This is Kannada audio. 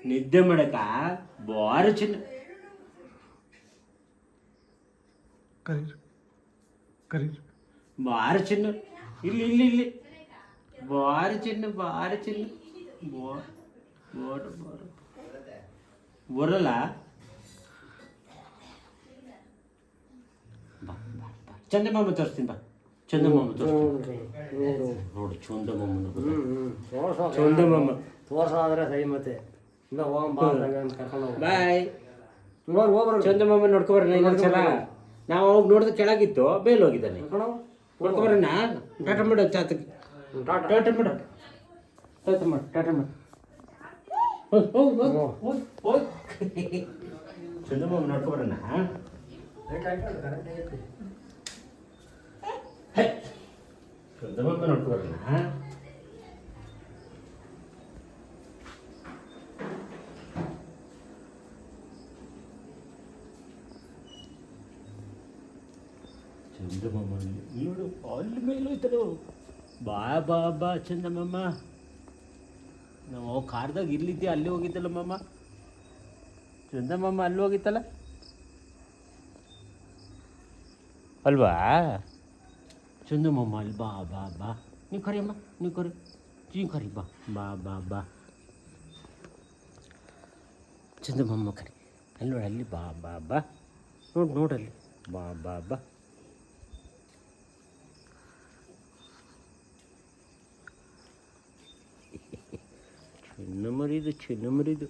ನಿದ್ದೆ ಮಾಡಕ ಬಾರ ಚಿನ್ನ ಬಾರ ಚಿನ್ನ ಇಲ್ಲಿ ಇಲ್ಲಿ ಇಲ್ಲಿ ಬಾರ ಚಿನ್ನ ಬರಲ್ಲ ಚಂದಮಾಮ ತೋರಿಸ್ತೀನಿ ಬಾ ಚಂದಮಾಮ ತೋರಿಸ್ತೀನಿ ನೋಡು ಚಂದಮಾಮ ತೋರ್ಸಾದ್ರೆ ಸೈ ಮತ್ತೆ ಬಾಯ್ ಚಂದಮಾಮ ನೋಡ್ಕೊಬರೋಣ ಇನ್ನೊಂದ್ಸಲ ನಾವು ಅವಾಗ ನೋಡಿದ ಕೆಳಗಿತ್ತು ಬೇಲ್ ಹೋಗಿದ್ದಾನೆ ನೋಡ್ಕೊಬರೋಣ ಟಾಟಾ ಮಾಡು ಚಾತಕ್ಕೆ ಟಾಟಾ ಮಾಡು ಚಂದಮಾಮ ನೋಡ್ಕೊಬರೋಣ ಚಂದಮಾಮ ನೋಡ್ಕೊಬರೋಣ ಚಂದಮಾಮ ನೋಡು ಅಲ್ಲಿ ಮೇಲೆ ಹೋಯ್ತಲ್ಲ ಬಾ ಬಾ ಬಾ ಚಂದಮಾಮ ನಾವು ಕಾರ್ದಾಗ ಇಲ್ಲಿದ್ದೆ ಅಲ್ಲಿ ಹೋಗಿದ್ದಲ್ಲ ಮಾಮ ಚಂದಮಾಮ ಅಲ್ಲಿ ಹೋಗಿತ್ತಲ್ಲ ಅಲ್ವಾ ಚಂದಮಾಮ ಅಲ್ಲಿ ಬಾ ಬಾ ಬಾ ನೀವು ಕರಿ ಅಮ್ಮ ನೀವು ಕರಿ ಬಾ ಬಾ ಬಾ ಬಾ ಚಂದಮಾಮ ಕರಿ ಅಲ್ಲಿ ನೋಡಿ ಅಲ್ಲಿ ಬಾ ಬಾ ಬಾ ನೋಡಲ್ಲಿ ಬಾ ಬಾ ಬಾ ಚಿನ್ನ ಮರಿದು